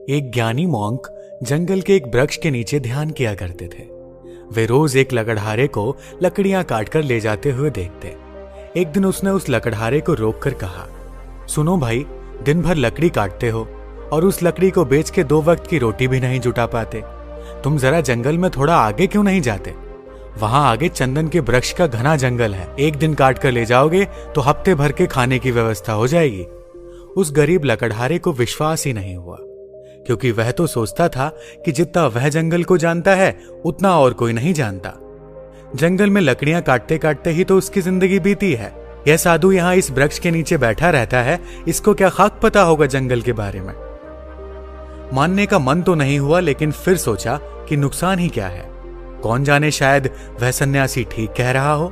एक ज्ञानी मॉन्क जंगल के एक वृक्ष के नीचे ध्यान किया करते थे। वे रोज एक लकड़हारे को लकड़ियां काटकर ले जाते हुए देखते। एक दिन उसने उस लकड़हारे को रोककर कहा, सुनो भाई, दिन भर लकड़ी काटते हो और उस लकड़ी को बेच के 2 वक्त की रोटी भी नहीं जुटा पाते। तुम जरा जंगल में थोड़ा आगे क्यों नहीं जाते? वहां आगे चंदन के वृक्ष का घना जंगल है। एक दिन काट कर ले जाओगे तो हफ्ते भर के खाने की व्यवस्था हो जाएगी। उस गरीब लकड़हारे को विश्वास ही नहीं हुआ, क्योंकि वह तो सोचता था कि जितना वह जंगल को जानता है उतना और कोई नहीं जानता। जंगल में लकड़ियां काटते काटते ही तो उसकी जिंदगी बीती है। यह साधु यहाँ इस वृक्ष के नीचे बैठा रहता है, इसको क्या खाक पता होगा जंगल के बारे में। मानने का मन तो नहीं हुआ, लेकिन फिर सोचा कि नुकसान ही क्या है। कौन जाने, शायद वह सन्यासी ठीक कह रहा हो।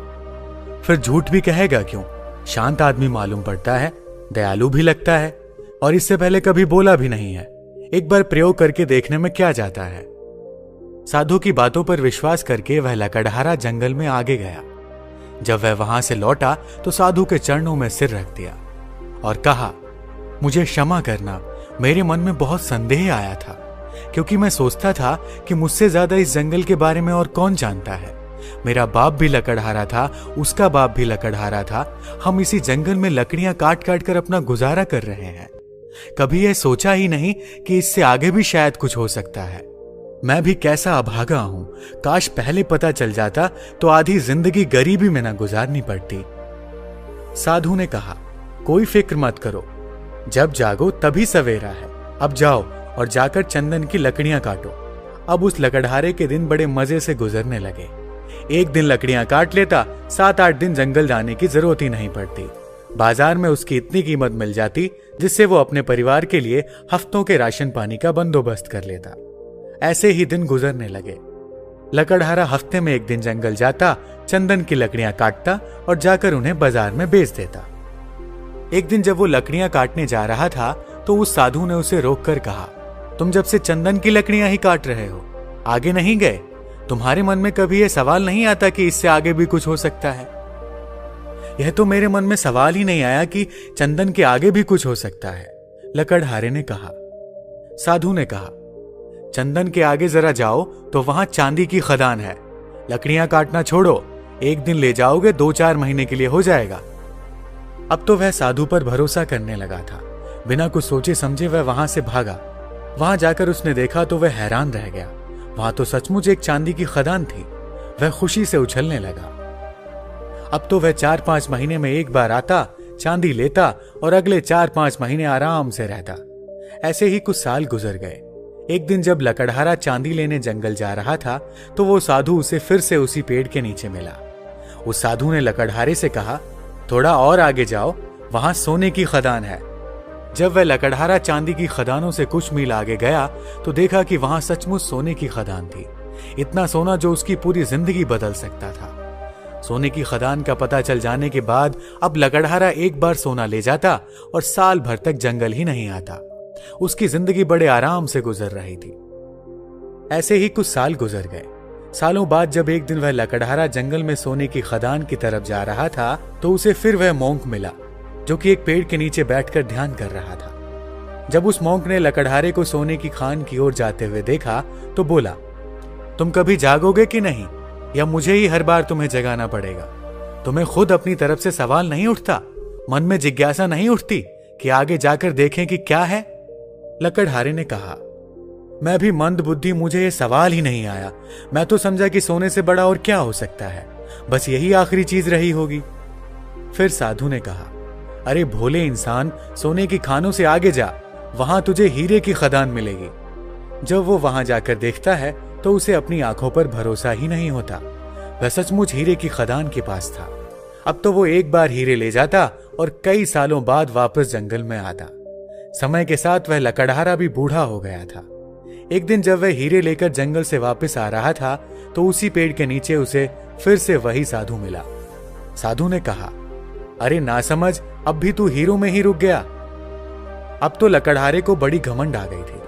फिर झूठ भी कहेगा क्यों? शांत आदमी मालूम पड़ता है, दयालु भी लगता है, और इससे पहले कभी बोला भी नहीं है। एक बार प्रयोग करके देखने में क्या जाता है। साधु की बातों पर विश्वास करके वह लकड़हारा जंगल में आगे गया। जब वह वहां से लौटा तो साधु के चरणों में सिर रख दिया और कहा, मुझे क्षमा करना, मेरे मन में बहुत संदेह आया था, क्योंकि मैं सोचता था कि मुझसे ज्यादा इस जंगल के बारे में और कौन जानता है। मेरा बाप भी लकड़हारा था, उसका बाप भी लकड़हारा था। हम इसी जंगल में लकड़ियां काट काट कर अपना गुजारा कर रहे हैं। कभी यह सोचा ही नहीं कि इससे आगे भी शायद कुछ हो सकता है। मैं भी कैसा अभागा हूं। काश पहले पता चल जाता तो आधी जिंदगी गरीबी में ना गुजारनी पड़ती। साधु ने कहा, कोई फिक्र मत करो, जब जागो तभी सवेरा है। अब जाओ और जाकर चंदन की लकड़ियां काटो। अब उस लकड़हारे के दिन बड़े मजे से गुजरने लगे। एक दिन लकड़ियां काट लेता, 7-8 दिन जंगल जाने की जरूरत ही नहीं पड़ती। बाजार में उसकी इतनी कीमत मिल जाती जिससे वो अपने परिवार के लिए हफ्तों के राशन पानी का बंदोबस्त कर लेता। ऐसे ही दिन गुजरने लगे। लकड़हारा हफ्ते में एक दिन जंगल जाता, चंदन की लकड़ियां काटता और जाकर उन्हें बाजार में बेच देता। एक दिन जब वो लकड़ियां काटने जा रहा था तो उस साधु ने उसे रोककर कहा, तुम जब से चंदन की लकड़ियां ही काट रहे हो, आगे नहीं गए? तुम्हारे मन में कभी यह सवाल नहीं आता कि इससे आगे भी कुछ हो सकता है? यह तो मेरे मन में सवाल ही नहीं आया कि चंदन के आगे भी कुछ हो सकता है, लकड़हारे ने कहा। साधु ने कहा, चंदन के आगे जरा जाओ तो वहां चांदी की खदान है। लकड़ियां काटना छोड़ो, एक दिन ले जाओगे, 2-4 महीने के लिए हो जाएगा। अब तो वह साधु पर भरोसा करने लगा था। बिना कुछ सोचे समझे वह वहां से भागा। वहां जाकर उसने देखा तो वह हैरान रह गया। वहां तो सचमुच एक चांदी की खदान थी। वह खुशी से उछलने लगा। अब तो वह 4-5 महीने में एक बार आता, चांदी लेता और अगले 4-5 महीने आराम से रहता। ऐसे ही कुछ साल गुजर गए। एक दिन जब लकड़हारा चांदी लेने जंगल जा रहा था तो वो साधु उसे फिर से उसी पेड़ के नीचे मिला। उस साधु ने लकड़हारे से कहा, थोड़ा और आगे जाओ, वहां सोने की खदान है। जब वह लकड़हारा चांदी की खदानों से कुछ मील आगे गया तो देखा कि वहां सचमुच सोने की खदान थी। इतना सोना जो उसकी पूरी जिंदगी बदल सकता था। सोने की खदान का पता चल जाने के बाद अब लकड़हारा एक बार सोना ले जाता और साल भर तक जंगल ही नहीं आता। उसकी जिंदगी बड़े आराम से गुजर रही थी। ऐसे ही कुछ साल गुजर गए। सालों बाद जब एक दिन वह लकड़हारा जंगल में सोने की खदान की तरफ जा रहा था तो उसे फिर वह मॉन्क मिला, जो कि एक पेड़ के नीचे बैठकर ध्यान कर रहा था। जब उस मॉन्क ने लकड़हारे को सोने की खान की ओर जाते हुए देखा तो बोला, तुम कभी जागोगे कि नहीं, या मुझे ही हर बार तुम्हें जगाना पड़ेगा? तुम्हें खुद अपनी तरफ से सवाल नहीं उठता? मन में जिज्ञासा नहीं उठती कि आगे जाकर देखें कि क्या है? लकड़हारे ने कहा, मैं भी मंद बुद्धि, मुझे ये सवाल ही नहीं आया। मैं तो समझा कि सोने से बड़ा और क्या हो सकता है, बस यही आखिरी चीज रही होगी। फिर साधु ने कहा, अरे भोले इंसान, सोने की खानों से आगे जा, वहां तुझे हीरे की खदान मिलेगी। जब वो वहां जाकर देखता है तो उसे अपनी आंखों पर भरोसा ही नहीं होता। वह सचमुच हीरे की खदान के पास था। अब तो वो एक बार हीरे ले जाता और कई सालों बाद वापस जंगल में आता। समय के साथ वह लकड़हारा भी बूढ़ा हो गया था। एक दिन जब वह हीरे लेकर जंगल से वापस आ रहा था तो उसी पेड़ के नीचे उसे फिर से वही साधु मिला। साधु ने कहा, अरे नासमझ, अब भी तू हीरों में ही रुक गया। अब तो लकड़हारे को बड़ी घमंड आ गई थी,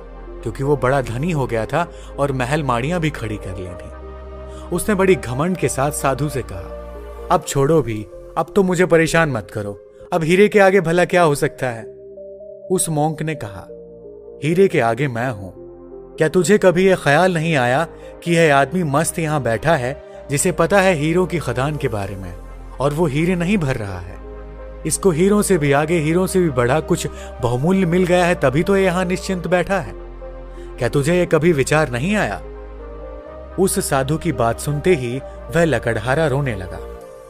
क्योंकि वो बड़ा धनी हो गया था और महल माड़ियां भी खड़ी कर ली थी। उसने बड़ी घमंड के साथ साधु से कहा, अब छोड़ो भी, अब तो मुझे परेशान मत करो। अब हीरे के आगे भला क्या हो सकता है? उस मॉन्क ने कहा, हीरे के आगे मैं हूं। क्या तुझे कभी यह ख्याल नहीं आया कि यह आदमी मस्त यहां बैठा है जिसे पता है हीरों की खदान के बारे में, और वो हीरे नहीं भर रहा है। इसको हीरों से भी आगे, हीरों से भी बड़ा कुछ बहुमूल्य मिल गया है, तभी तो यहां निश्चिंत बैठा है। क्या तुझे यह कभी विचार नहीं आया? उस साधु की बात सुनते ही वह लकड़हारा रोने लगा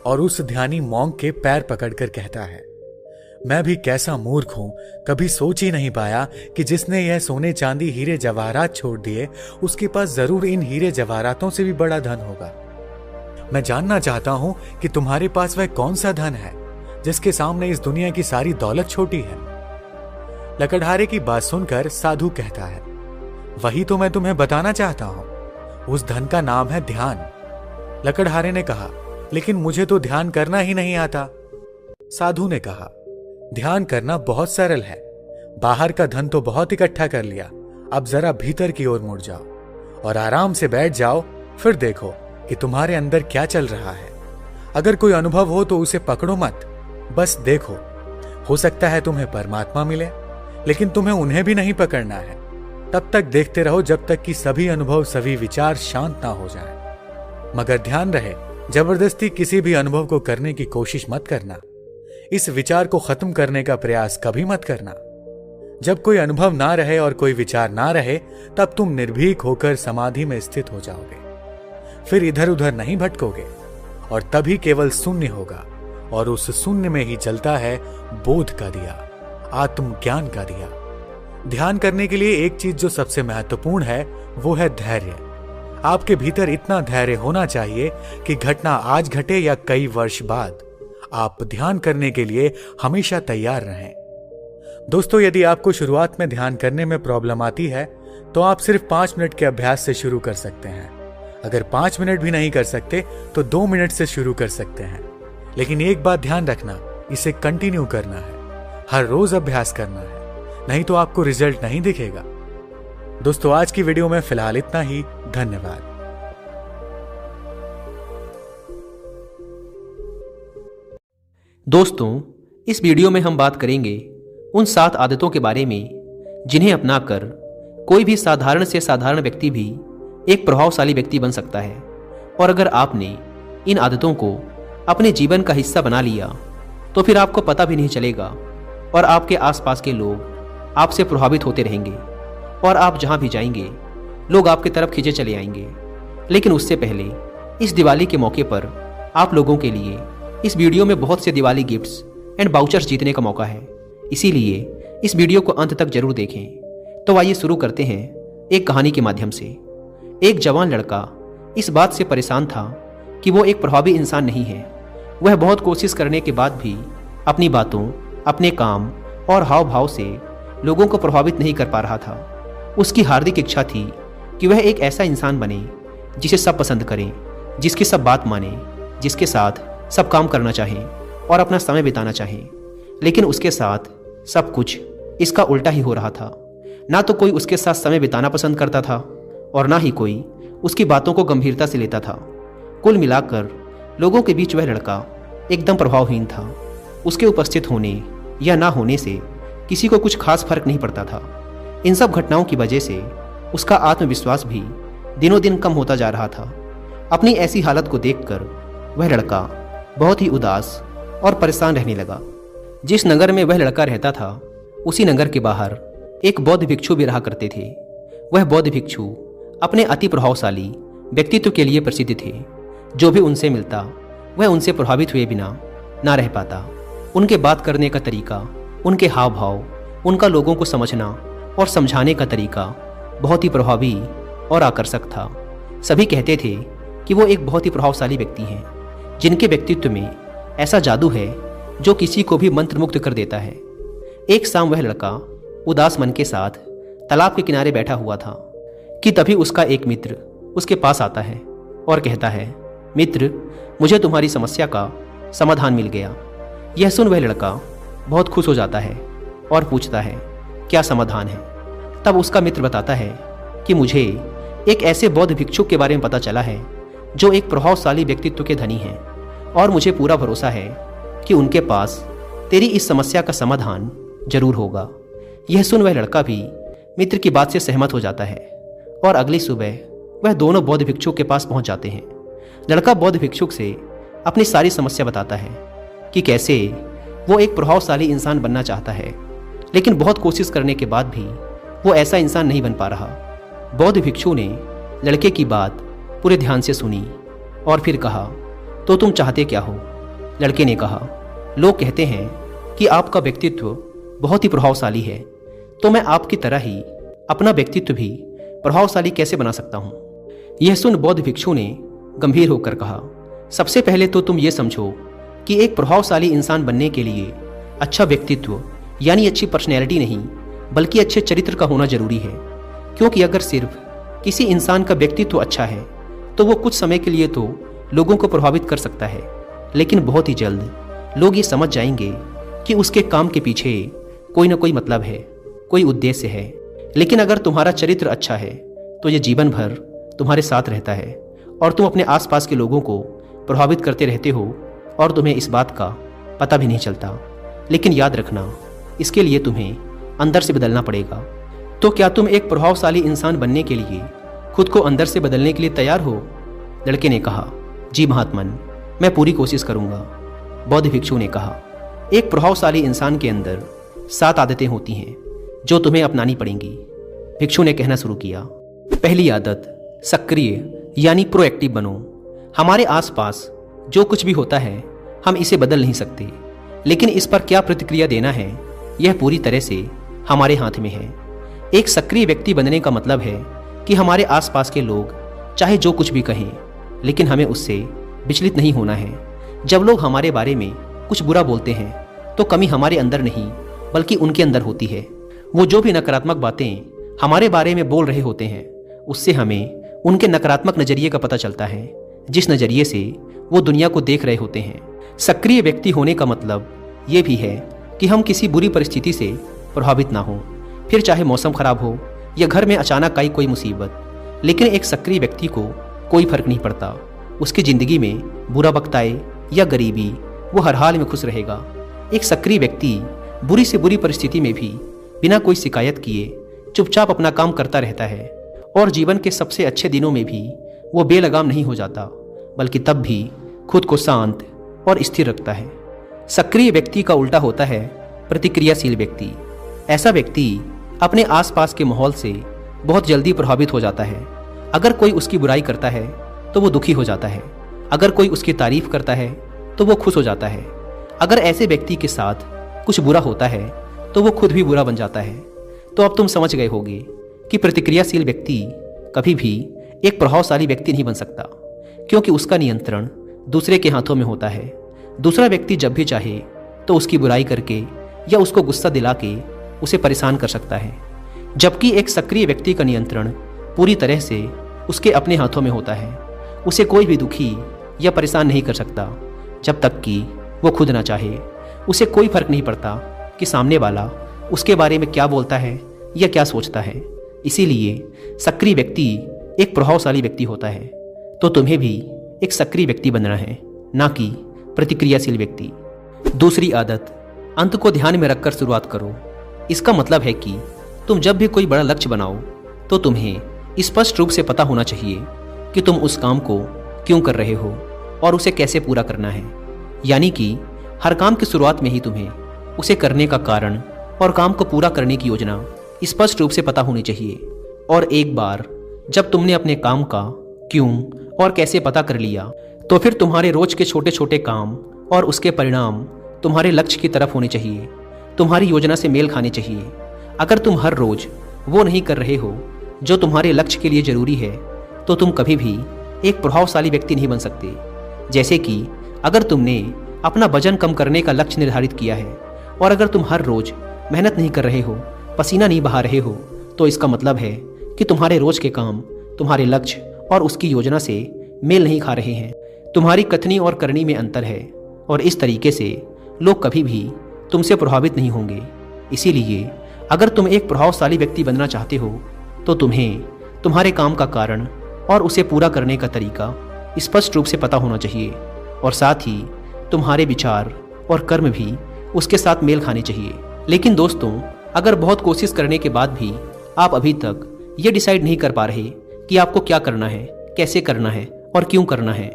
और उस ध्यानी मॉन्क के पैर पकड़कर कहता है, मैं भी कैसा मूर्ख हूं, कभी सोच ही नहीं पाया कि जिसने यह सोने चांदी हीरे जवाहरात छोड़ दिए उसके पास जरूर इन हीरे जवाहरातों से भी बड़ा धन होगा। मैं जानना चाहता हूं कि तुम्हारे पास वह कौन सा धन है जिसके सामने इस दुनिया की सारी दौलत छोटी है। लकड़हारे की बात सुनकर साधु कहता है, वही तो मैं तुम्हें बताना चाहता हूं, उस धन का नाम है ध्यान। लकड़हारे ने कहा, लेकिन मुझे तो ध्यान करना ही नहीं आता। साधु ने कहा, ध्यान करना बहुत सरल है। बाहर का धन तो बहुत इकट्ठा कर लिया, अब जरा भीतर की ओर मुड़ जाओ और आराम से बैठ जाओ, फिर देखो कि तुम्हारे अंदर क्या चल रहा है। अगर कोई अनुभव हो तो उसे पकड़ो मत, बस देखो। हो सकता है तुम्हें परमात्मा मिले, लेकिन तुम्हें उन्हें भी नहीं पकड़ना है। तब तक देखते रहो जब तक कि सभी अनुभव, सभी विचार शांत ना हो जाएं। मगर ध्यान रहे, जबरदस्ती किसी भी अनुभव को करने की कोशिश मत करना। इस विचार को खत्म करने का प्रयास कभी मत करना। जब कोई अनुभव ना रहे और कोई विचार ना रहे, तब तुम निर्भीक होकर समाधि में स्थित हो जाओगे। फिर इधर उधर नहीं भटकोगे और तभी केवल शून्य होगा, और उस शून्य में ही जलता है बोध का दिया, आत्मज्ञान का दिया। ध्यान करने के लिए एक चीज जो सबसे महत्वपूर्ण है वो है धैर्य। आपके भीतर इतना धैर्य होना चाहिए कि घटना आज घटे या कई वर्ष बाद, आप ध्यान करने के लिए हमेशा तैयार रहें। दोस्तों, यदि आपको शुरुआत में ध्यान करने में प्रॉब्लम आती है तो आप सिर्फ 5 मिनट के अभ्यास से शुरू कर सकते हैं। अगर 5 मिनट भी नहीं कर सकते तो 2 मिनट से शुरू कर सकते हैं। लेकिन एक बात ध्यान रखना, इसे कंटिन्यू करना है, हर रोज अभ्यास करना है, नहीं तो आपको रिजल्ट नहीं दिखेगा। दोस्तों, आज की वीडियो में फिलहाल इतना ही। धन्यवाद। दोस्तों, इस वीडियो में हम बात करेंगे उन 7 आदतों के बारे में जिन्हें अपनाकर कोई भी साधारण से साधारण व्यक्ति भी एक प्रभावशाली व्यक्ति बन सकता है। और अगर आपने इन आदतों को अपने जीवन का हिस्सा बना लिया तो फिर आपको पता भी नहीं चलेगा और आपके आसपास के लोग आपसे प्रभावित होते रहेंगे और आप जहां भी जाएंगे लोग आपकी तरफ खींचे चले आएंगे। लेकिन उससे पहले इस दिवाली के मौके पर आप लोगों के लिए इस वीडियो में बहुत से दिवाली गिफ्ट्स एंड बाउचर्स जीतने का मौका है, इसीलिए इस वीडियो को अंत तक जरूर देखें। तो आइए शुरू करते हैं एक कहानी के माध्यम से। एक जवान लड़का इस बात से परेशान था कि वो एक प्रभावी इंसान नहीं है। वह बहुत कोशिश करने के बाद भी अपनी बातों, अपने काम और हाव भाव से लोगों को प्रभावित नहीं कर पा रहा था। उसकी हार्दिक इच्छा थी कि वह एक ऐसा इंसान बने जिसे सब पसंद करें, जिसकी सब बात माने, जिसके साथ सब काम करना चाहें और अपना समय बिताना चाहें। लेकिन उसके साथ सब कुछ इसका उल्टा ही हो रहा था। ना तो कोई उसके साथ समय बिताना पसंद करता था और ना ही कोई उसकी बातों को गंभीरता से लेता था। कुल मिलाकर लोगों के बीच वह लड़का एकदम प्रभावहीन था। उसके उपस्थित होने या ना होने से किसी को कुछ खास फर्क नहीं पड़ता था। इन सब घटनाओं की वजह से उसका आत्मविश्वास भी दिनों दिन कम होता जा रहा था। अपनी ऐसी हालत को देखकर वह लड़का बहुत ही उदास और परेशान रहने लगा। जिस नगर में वह लड़का रहता था उसी नगर के बाहर एक बौद्ध भिक्षु भी रहा करते थे। वह बौद्ध भिक्षु अपने अति प्रभावशाली व्यक्तित्व के लिए प्रसिद्ध थे। जो भी उनसे मिलता वह उनसे प्रभावित हुए बिना ना रह पाता। उनके बात करने का तरीका, उनके हाव भाव, उनका लोगों को समझना और समझाने का तरीका बहुत ही प्रभावी और आकर्षक था। सभी कहते थे कि वो एक बहुत ही प्रभावशाली व्यक्ति हैं, जिनके व्यक्तित्व में ऐसा जादू है जो किसी को भी मंत्रमुग्ध कर देता है। एक शाम वह लड़का उदास मन के साथ तालाब के किनारे बैठा हुआ था कि तभी उसका एक मित्र उसके पास आता है और कहता है, मित्र, मुझे तुम्हारी समस्या का समाधान मिल गया। यह सुन वह लड़का बहुत खुश हो जाता है और पूछता है, क्या समाधान है? तब उसका मित्र बताता है कि मुझे एक ऐसे बौद्ध भिक्षुक के बारे में पता चला है जो एक प्रभावशाली व्यक्तित्व के धनी हैं और मुझे पूरा भरोसा है कि उनके पास तेरी इस समस्या का समाधान जरूर होगा। यह सुन वह लड़का भी मित्र की बात से सहमत हो जाता है और अगली सुबह वह दोनों बौद्ध भिक्षुक के पास पहुंच जाते हैं। लड़का बौद्ध भिक्षुक से अपनी सारी समस्या बताता है कि कैसे वो एक प्रभावशाली इंसान बनना चाहता है, लेकिन बहुत कोशिश करने के बाद भी वो ऐसा इंसान नहीं बन पा रहा। बौद्ध भिक्षु ने लड़के की बात पूरे ध्यान से सुनी और फिर कहा, तो तुम चाहते क्या हो? लड़के ने कहा, लोग कहते हैं कि आपका व्यक्तित्व बहुत ही प्रभावशाली है, तो मैं आपकी तरह ही अपना व्यक्तित्व भी प्रभावशाली कैसे बना सकता हूँ? यह सुन बौद्ध भिक्षु ने गंभीर होकर कहा, सबसे पहले तो तुम ये समझो कि एक प्रभावशाली इंसान बनने के लिए अच्छा व्यक्तित्व यानी अच्छी पर्सनैलिटी नहीं बल्कि अच्छे चरित्र का होना जरूरी है। क्योंकि अगर सिर्फ किसी इंसान का व्यक्तित्व अच्छा है तो वो कुछ समय के लिए तो लोगों को प्रभावित कर सकता है, लेकिन बहुत ही जल्द लोग ये समझ जाएंगे कि उसके काम के पीछे कोई ना कोई मतलब है, कोई उद्देश्य है। लेकिन अगर तुम्हारा चरित्र अच्छा है तो ये जीवन भर तुम्हारे साथ रहता है और तुम अपने आसपास के लोगों को प्रभावित करते रहते हो और तुम्हें इस बात का पता भी नहीं चलता। लेकिन याद रखना, इसके लिए तुम्हें अंदर से बदलना पड़ेगा। तो क्या तुम एक प्रभावशाली इंसान बनने के लिए खुद को अंदर से बदलने के लिए तैयार हो? लड़के ने कहा, जी महात्मन, मैं पूरी कोशिश करूंगा। बौद्ध भिक्षु ने कहा, एक प्रभावशाली इंसान के अंदर 7 आदतें होती हैं जो तुम्हें अपनानी पड़ेंगी। भिक्षु ने कहना शुरू किया, पहली आदत, सक्रिय यानी प्रोएक्टिव बनो। हमारे आसपास जो कुछ भी होता है हम इसे बदल नहीं सकते, लेकिन इस पर क्या प्रतिक्रिया देना है यह पूरी तरह से हमारे हाथ में है। एक सक्रिय व्यक्ति बनने का मतलब है कि हमारे आसपास के लोग चाहे जो कुछ भी कहें, लेकिन हमें उससे विचलित नहीं होना है। जब लोग हमारे बारे में कुछ बुरा बोलते हैं तो कमी हमारे अंदर नहीं बल्कि उनके अंदर होती है। वो जो भी नकारात्मक बातें हमारे बारे में बोल रहे होते हैं उससे हमें उनके नकारात्मक नजरिए का पता चलता है, जिस नजरिए से वो दुनिया को देख रहे होते हैं। सक्रिय व्यक्ति होने का मतलब ये भी है कि हम किसी बुरी परिस्थिति से प्रभावित ना हो, फिर चाहे मौसम खराब हो या घर में अचानक आई कोई मुसीबत। लेकिन एक सक्रिय व्यक्ति को कोई फर्क नहीं पड़ता, उसकी जिंदगी में बुरा वक्त आए या गरीबी, वो हर हाल में खुश रहेगा। एक सक्रिय व्यक्ति बुरी से बुरी परिस्थिति में भी बिना कोई शिकायत किए चुपचाप अपना काम करता रहता है और जीवन के सबसे अच्छे दिनों में भी वो बेलगाम नहीं हो जाता, बल्कि तब भी खुद को शांत और स्थिर रखता है। सक्रिय व्यक्ति का उल्टा होता है प्रतिक्रियाशील व्यक्ति। ऐसा व्यक्ति अपने आसपास के माहौल से बहुत जल्दी प्रभावित हो जाता है। अगर कोई उसकी बुराई करता है तो वो दुखी हो जाता है, अगर कोई उसकी तारीफ करता है तो वो खुश हो जाता है। अगर ऐसे व्यक्ति के साथ कुछ बुरा होता है तो वो खुद भी बुरा बन जाता है। तो अब तुम समझ गए होगे कि प्रतिक्रियाशील व्यक्ति कभी भी एक प्रभावशाली व्यक्ति नहीं बन सकता, क्योंकि उसका नियंत्रण दूसरे के हाथों में होता है। दूसरा व्यक्ति जब भी चाहे तो उसकी बुराई करके या उसको गुस्सा दिला के उसे परेशान कर सकता है, जबकि एक सक्रिय व्यक्ति का नियंत्रण पूरी तरह से उसके अपने हाथों में होता है। उसे कोई भी दुखी या परेशान नहीं कर सकता जब तक कि वो खुद ना चाहे। उसे कोई फर्क नहीं पड़ता कि सामने वाला उसके बारे में क्या बोलता है या क्या सोचता है। इसीलिए सक्रिय व्यक्ति एक प्रभावशाली व्यक्ति होता है। तो तुम्हें भी एक सक्रिय व्यक्ति बनना है, ना कि प्रतिक्रियाशील व्यक्ति। दूसरी आदत, अंत को ध्यान में रखकर शुरुआत करो। इसका मतलब है कि तुम जब भी कोई बड़ा लक्ष्य बनाओ तो तुम्हें स्पष्ट रूप से पता होना चाहिए कि तुम उस काम को क्यों कर रहे हो और उसे कैसे पूरा करना है। यानी कि हर काम की शुरुआत में ही तुम्हें उसे करने का कारण और काम को पूरा करने की योजना स्पष्ट रूप से पता होनी चाहिए। और एक बार जब तुमने अपने काम का क्यों और कैसे पता कर लिया तो फिर तुम्हारे रोज के छोटे छोटे काम और उसके परिणाम तुम्हारे लक्ष्य की तरफ होने चाहिए, तुम्हारी योजना से मेल खाने चाहिए। अगर तुम हर रोज वो नहीं कर रहे हो जो तुम्हारे लक्ष्य के लिए जरूरी है तो तुम कभी भी एक प्रभावशाली व्यक्ति नहीं बन सकते। जैसे कि अगर तुमने अपना वजन कम करने का लक्ष्य निर्धारित किया है और अगर तुम हर रोज मेहनत नहीं कर रहे हो, पसीना नहीं बहा रहे हो, तो इसका मतलब है कि तुम्हारे रोज के काम तुम्हारे लक्ष्य और उसकी योजना से मेल नहीं खा रहे हैं। तुम्हारी कथनी और करनी में अंतर है और इस तरीके से लोग कभी भी तुमसे प्रभावित नहीं होंगे। इसीलिए अगर तुम एक प्रभावशाली व्यक्ति बनना चाहते हो तो तुम्हें तुम्हारे काम का कारण और उसे पूरा करने का तरीका स्पष्ट रूप से पता होना चाहिए और साथ ही तुम्हारे विचार और कर्म भी उसके साथ मेल खाने चाहिए। लेकिन दोस्तों, अगर बहुत कोशिश करने के बाद भी आप अभी तक ये डिसाइड नहीं कर पा रहे कि आपको क्या करना है, कैसे करना है और क्यों करना है,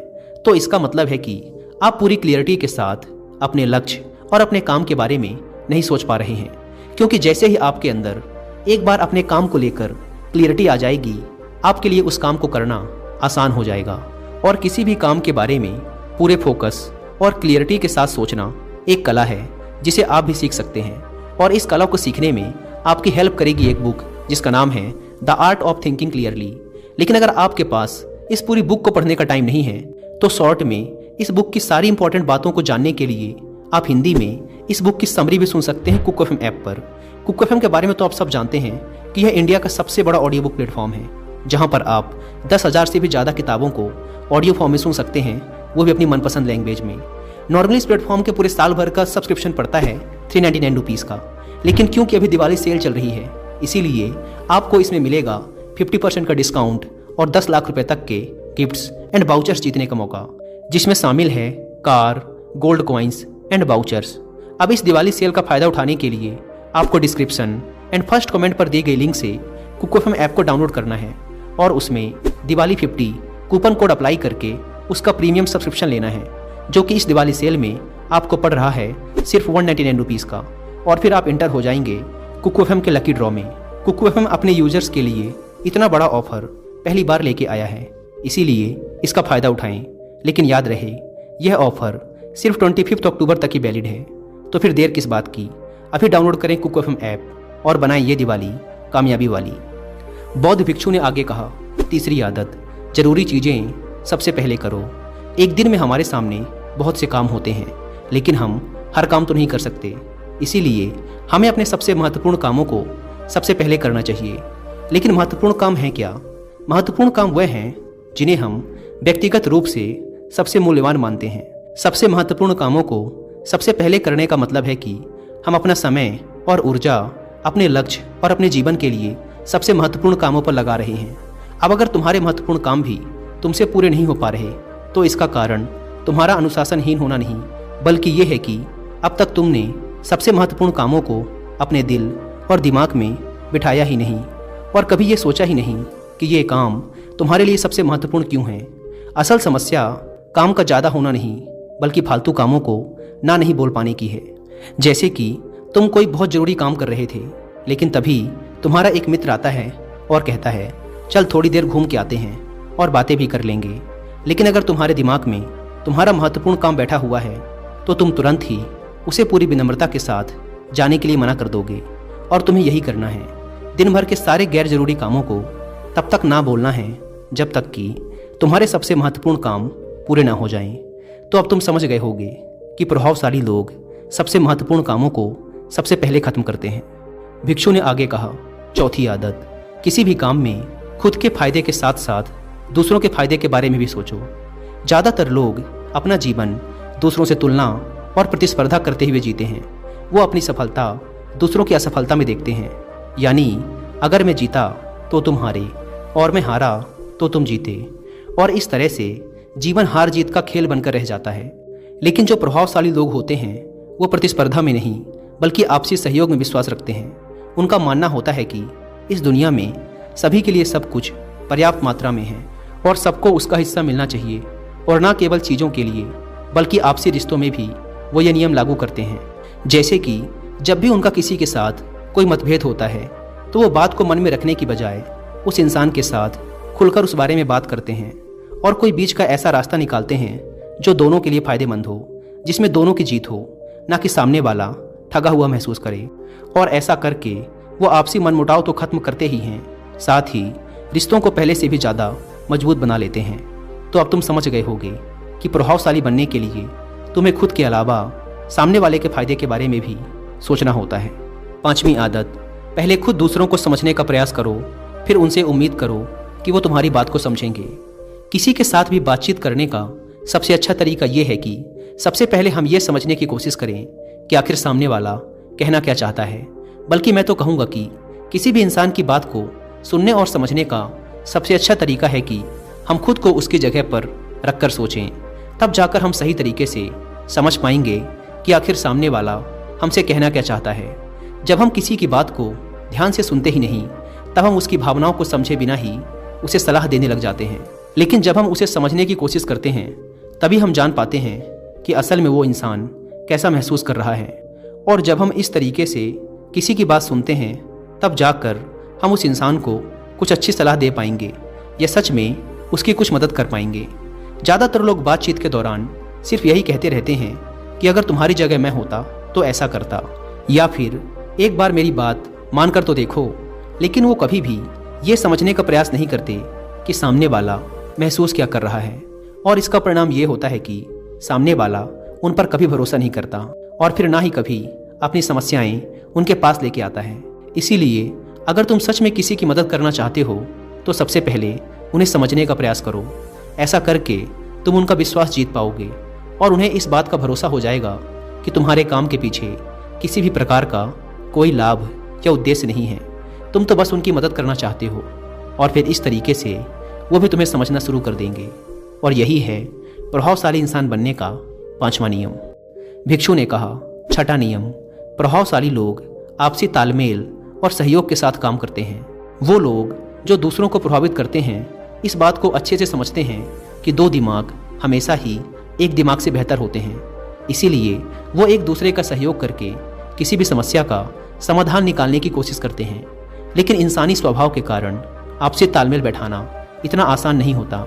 तो इसका मतलब है कि आप पूरी क्लियरिटी के साथ अपने लक्ष्य और अपने काम के बारे में नहीं सोच पा रहे हैं। क्योंकि जैसे ही आपके अंदर एक बार अपने काम को लेकर क्लियरिटी आ जाएगी, आपके लिए उस काम को करना आसान हो जाएगा। और किसी भी काम के बारे में पूरे फोकस और क्लियरिटी के साथ सोचना एक कला है जिसे आप भी सीख सकते हैं। और इस कला को सीखने में आपकी हेल्प करेगी एक बुक जिसका नाम है the art of thinking clearly. लेकिन अगर आपके पास इस पूरी बुक को पढ़ने का टाइम नहीं है तो शॉर्ट में इस बुक की सारी इंपॉर्टेंट बातों को जानने के लिए आप हिंदी में इस बुक की समरी भी सुन सकते हैं कुक एफएम ऐप पर। कुक एफएम के बारे में तो आप सब जानते हैं कि यह इंडिया का सबसे बड़ा ऑडियो बुक प्लेटफॉर्म है, जहां पर आप 10,000 से भी ज़्यादा किताबों को ऑडियो फॉर्म में सुन सकते हैं, वो भी अपनी मनपसंद लैंग्वेज में। नॉर्मली इस प्लेटफॉर्म के पूरे साल भर का सब्सक्रिप्शन पड़ता है 399 रुपीज़ का, लेकिन क्योंकि अभी दिवाली सेल चल रही है इसीलिए आपको इसमें मिलेगा 50% का डिस्काउंट और 10 लाख रुपए तक के गिफ्ट्स एंड वाउचर्स जीतने का मौका, जिसमें शामिल है car, gold coins and vouchers. अब इस दिवाली सेल का फायदा उठाने के लिए आपको डिस्क्रिप्शन एंड फर्स्ट कमेंट पर दी गई लिंक से कुक एफएम ऐप को डाउनलोड करना है और उसमें दिवाली 50 कूपन कोड अप्लाई करके उसका प्रीमियम सब्सक्रिप्शन लेना है, जो कि इस दिवाली सेल में आपको पड़ रहा है सिर्फ 199 रुपीज़ का। और फिर आप इंटर हो जाएंगे कुक एफएम के लकी ड्रॉ में। कुक एफएम अपने यूजर्स के लिए इतना बड़ा ऑफर पहली बार लेके आया है, इसीलिए इसका फ़ायदा उठाएं। लेकिन याद रहे यह ऑफर सिर्फ 25 अक्टूबर तक ही वैलिड है, तो फिर देर किस बात की, अभी डाउनलोड करें कुक एफएम ऐप और बनाएं ये दिवाली कामयाबी वाली। बौद्ध भिक्षु ने आगे कहा, तीसरी आदत, जरूरी चीज़ें सबसे पहले करो। एक दिन में हमारे सामने बहुत से काम होते हैं, लेकिन हम हर काम तो नहीं कर सकते, इसीलिए हमें अपने सबसे महत्वपूर्ण कामों को सबसे पहले करना चाहिए। लेकिन महत्वपूर्ण काम हैं क्या? महत्वपूर्ण काम वह हैं जिन्हें हम व्यक्तिगत रूप से सबसे मूल्यवान मानते हैं। सबसे महत्वपूर्ण कामों को सबसे पहले करने का मतलब है कि हम अपना समय और ऊर्जा अपने लक्ष्य और अपने जीवन के लिए सबसे महत्वपूर्ण कामों पर लगा रहे हैं। अब अगर तुम्हारे महत्वपूर्ण काम भी तुमसे पूरे नहीं हो पा रहे तो इसका कारण तुम्हारा अनुशासनहीन होना नहीं, बल्कि ये है कि अब तक तुमने सबसे महत्वपूर्ण कामों को अपने दिल और दिमाग में बिठाया ही नहीं और कभी ये सोचा ही नहीं कि ये काम तुम्हारे लिए सबसे महत्वपूर्ण क्यों है। असल समस्या काम का ज़्यादा होना नहीं, बल्कि फालतू कामों को ना नहीं बोल पाने की है। जैसे कि तुम कोई बहुत ज़रूरी काम कर रहे थे, लेकिन तभी तुम्हारा एक मित्र आता है और कहता है चल थोड़ी देर घूम के आते हैं और बातें भी कर लेंगे। लेकिन अगर तुम्हारे दिमाग में तुम्हारा महत्वपूर्ण काम बैठा हुआ है तो तुम तुरंत ही उसे पूरी विनम्रता के साथ जाने के लिए मना कर दोगे। और तुम्हें यही करना है, दिन भर के सारे गैर जरूरी कामों को तब तक ना बोलना है जब तक कि तुम्हारे सबसे महत्वपूर्ण काम पूरे ना हो जाएं। तो अब तुम समझ गए होगे कि प्रभावशाली लोग सबसे महत्वपूर्ण कामों को सबसे पहले खत्म करते हैं। भिक्षु ने आगे कहा, चौथी आदत, किसी भी काम में खुद के फायदे के साथ साथ दूसरों के फायदे के बारे में भी सोचो। ज़्यादातर लोग अपना जीवन दूसरों से तुलना और प्रतिस्पर्धा करते हुए जीते हैं। वो अपनी सफलता दूसरों की असफलता में देखते हैं, यानी अगर मैं जीता तो तुम हारे और मैं हारा तो तुम जीते, और इस तरह से जीवन हार जीत का खेल बनकर रह जाता है। लेकिन जो प्रभावशाली लोग होते हैं वो प्रतिस्पर्धा में नहीं बल्कि आपसी सहयोग में विश्वास रखते हैं। उनका मानना होता है कि इस दुनिया में सभी के लिए सब कुछ पर्याप्त मात्रा में है और सबको उसका हिस्सा मिलना चाहिए, और न केवल चीज़ों के लिए बल्कि आपसी रिश्तों में भी वो ये नियम लागू करते हैं। जैसे कि जब भी उनका किसी के साथ कोई मतभेद होता है तो वो बात को मन में रखने की बजाय उस इंसान के साथ खुलकर उस बारे में बात करते हैं और कोई बीच का ऐसा रास्ता निकालते हैं जो दोनों के लिए फ़ायदेमंद हो, जिसमें दोनों की जीत हो, ना कि सामने वाला ठगा हुआ महसूस करे। और ऐसा करके वो आपसी मनमुटाव तो खत्म करते ही हैं, साथ ही रिश्तों को पहले से भी ज़्यादा मजबूत बना लेते हैं। तो अब तुम समझ गए होगे कि प्रभावशाली बनने के लिए तुम्हें खुद के अलावा सामने वाले के फायदे के बारे में भी सोचना होता है। पांचवी आदत, पहले खुद दूसरों को समझने का प्रयास करो, फिर उनसे उम्मीद करो कि वो तुम्हारी बात को समझेंगे। किसी के साथ भी बातचीत करने का सबसे अच्छा तरीका ये है कि सबसे पहले हम ये समझने की कोशिश करें कि आखिर सामने वाला कहना क्या चाहता है। बल्कि मैं तो कहूँगा कि किसी भी इंसान की बात को सुनने और समझने का सबसे अच्छा तरीका है कि हम खुद को उसकी जगह पर रखकर सोचें। तब जाकर हम सही तरीके से समझ पाएंगे कि आखिर सामने वाला हमसे कहना क्या चाहता है। जब हम किसी की बात को ध्यान से सुनते ही नहीं तब हम उसकी भावनाओं को समझे बिना ही उसे सलाह देने लग जाते हैं। लेकिन जब हम उसे समझने की कोशिश करते हैं तभी हम जान पाते हैं कि असल में वो इंसान कैसा महसूस कर रहा है। और जब हम इस तरीके से किसी की बात सुनते हैं तब जाकर हम उस इंसान को कुछ अच्छी सलाह दे पाएंगे या सच में उसकी कुछ मदद कर पाएंगे। ज़्यादातर लोग बातचीत के दौरान सिर्फ यही कहते रहते हैं कि अगर तुम्हारी जगह मैं होता तो ऐसा करता, या फिर एक बार मेरी बात मानकर तो देखो। लेकिन वो कभी भी ये समझने का प्रयास नहीं करते कि सामने वाला महसूस क्या कर रहा है। और इसका परिणाम ये होता है कि सामने वाला उन पर कभी भरोसा नहीं करता और फिर ना ही कभी अपनी समस्याएं उनके पास लेके आता है। इसीलिए अगर तुम सच में किसी की मदद करना चाहते हो तो सबसे पहले उन्हें समझने का प्रयास करो। ऐसा करके तुम उनका विश्वास जीत पाओगे और उन्हें इस बात का भरोसा हो जाएगा कि तुम्हारे काम के पीछे किसी भी प्रकार का कोई लाभ या उद्देश्य नहीं है। तुम तो बस उनकी मदद करना चाहते हो और फिर इस तरीके से वो भी तुम्हें समझना शुरू कर देंगे। और यही है प्रभावशाली इंसान बनने का 5वां नियम। भिक्षु ने कहा, 6ठा नियम, प्रभावशाली लोग आपसी तालमेल और सहयोग के साथ काम करते हैं। वो लोग जो दूसरों को प्रभावित करते हैं इस बात को अच्छे से समझते हैं कि 2 दिमाग हमेशा ही एक दिमाग से बेहतर होते हैं। इसीलिए वो एक दूसरे का सहयोग करके किसी भी समस्या का समाधान निकालने की कोशिश करते हैं। लेकिन इंसानी स्वभाव के कारण आपसी तालमेल बैठाना इतना आसान नहीं होता,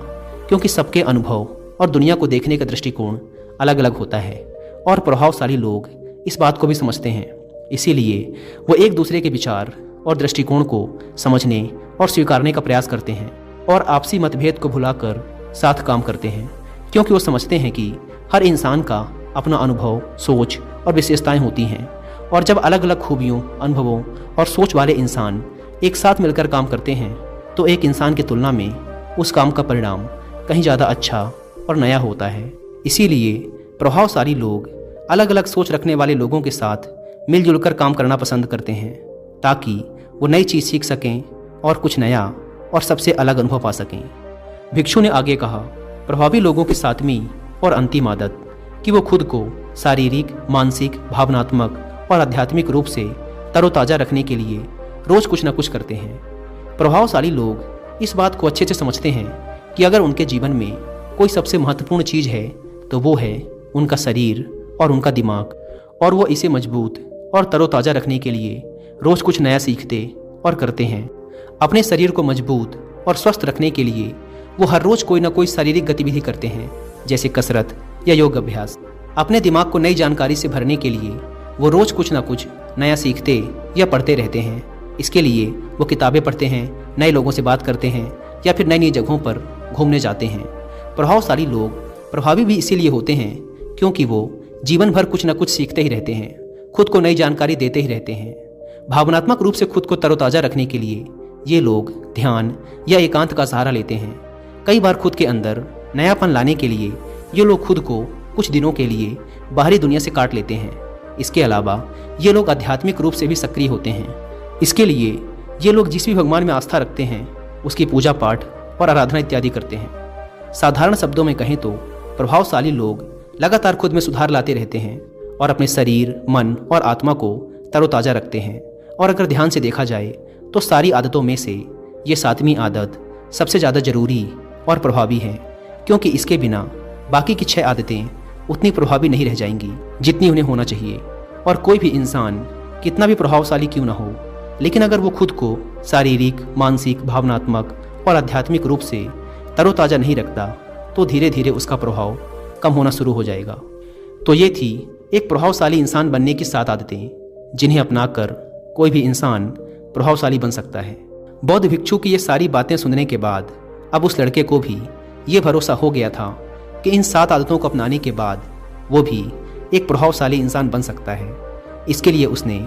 क्योंकि सबके अनुभव और दुनिया को देखने का दृष्टिकोण अलग अलग होता है और प्रभावशाली लोग इस बात को भी समझते हैं। इसीलिए वो एक दूसरे के विचार और दृष्टिकोण को समझने और स्वीकारने का प्रयास करते हैं और आपसी मतभेद को भुलाकर साथ काम करते हैं, क्योंकि वो समझते हैं कि हर इंसान का अपना अनुभव, सोच और विशेषताएं होती हैं। और जब अलग अलग खूबियों, अनुभवों और सोच वाले इंसान एक साथ मिलकर काम करते हैं तो एक इंसान की तुलना में उस काम का परिणाम कहीं ज़्यादा अच्छा और नया होता है। इसीलिए प्रभावशाली लोग अलग अलग सोच रखने वाले लोगों के साथ मिलजुल कर काम करना पसंद करते हैं, ताकि वो नई चीज़ सीख सकें और कुछ नया और सबसे अलग अनुभव पा सकें। भिक्षु ने आगे कहा, प्रभावी लोगों की 7वीं और अंतिम आदत कि वो खुद को शारीरिक, मानसिक, भावनात्मक और आध्यात्मिक रूप से तरोताज़ा रखने के लिए रोज़ कुछ न कुछ करते हैं। प्रभावशाली लोग इस बात को अच्छे से समझते हैं कि अगर उनके जीवन में कोई सबसे महत्वपूर्ण चीज़ है तो वो है उनका शरीर और उनका दिमाग, और वो इसे मजबूत और तरोताज़ा रखने के लिए रोज़ कुछ नया सीखते और करते हैं। अपने शरीर को मजबूत और स्वस्थ रखने के लिए वो हर रोज़ कोई ना कोई शारीरिक गतिविधि करते हैं, जैसे कसरत या योग अभ्यास। अपने दिमाग को नई जानकारी से भरने के लिए वो रोज़ कुछ ना कुछ नया सीखते या पढ़ते रहते हैं। इसके लिए वो किताबें पढ़ते हैं, नए लोगों से बात करते हैं या फिर नई नई जगहों पर घूमने जाते हैं। प्रभावशाली लोग प्रभावी भी इसीलिए होते हैं क्योंकि वो जीवन भर कुछ न कुछ सीखते ही रहते हैं, खुद को नई जानकारी देते ही रहते हैं। भावनात्मक रूप से खुद को तरोताज़ा रखने के लिए ये लोग ध्यान या एकांत का सहारा लेते हैं। कई बार खुद के अंदर नयापन लाने के लिए ये लोग खुद को कुछ दिनों के लिए बाहरी दुनिया से काट लेते हैं। इसके अलावा ये लोग आध्यात्मिक रूप से भी सक्रिय होते हैं। इसके लिए ये लोग जिस भी भगवान में आस्था रखते हैं उसकी पूजा पाठ और आराधना इत्यादि करते हैं। साधारण शब्दों में कहें तो प्रभावशाली लोग लगातार खुद में सुधार लाते रहते हैं और अपने शरीर, मन और आत्मा को तरोताज़ा रखते हैं। और अगर ध्यान से देखा जाए तो सारी आदतों में से ये 7वीं आदत सबसे ज़्यादा जरूरी और प्रभावी है, क्योंकि इसके बिना बाकी की 6 आदतें उतनी प्रभावी नहीं रह जाएंगी जितनी उन्हें होना चाहिए। और कोई भी इंसान कितना भी प्रभावशाली क्यों ना हो, लेकिन अगर वो खुद को शारीरिक, मानसिक, भावनात्मक और आध्यात्मिक रूप से तरोताज़ा नहीं रखता तो धीरे धीरे उसका प्रभाव कम होना शुरू हो जाएगा। तो ये थी एक प्रभावशाली इंसान बनने की 7 आदतें जिन्हें अपनाकर कोई भी इंसान प्रभावशाली बन सकता है। बौद्ध भिक्षु की ये सारी बातें सुनने के बाद अब उस लड़के को भी ये भरोसा हो गया था कि इन 7 आदतों को अपनाने के बाद वो भी एक प्रभावशाली इंसान बन सकता है। इसके लिए उसने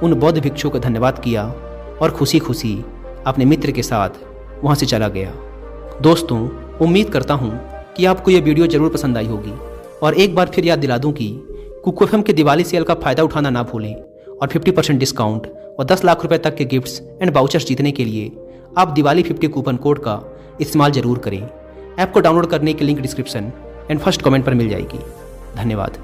उन बौद्ध भिक्षु को धन्यवाद किया और खुशी खुशी अपने मित्र के साथ वहाँ से चला गया। दोस्तों, उम्मीद करता हूँ कि आपको ये वीडियो ज़रूर पसंद आई होगी। और एक बार फिर याद दिला दूँ कि कुकू एफएम के दिवाली सेल का फ़ायदा उठाना ना भूलें और 50% डिस्काउंट और 10 लाख रुपए तक के गिफ्ट्स एंड वाउचर्स जीतने के लिए आप दिवाली 50 कूपन कोड का इस्तेमाल जरूर करें। ऐप को डाउनलोड करने की link description and first comment पर मिल जाएगी। धन्यवाद।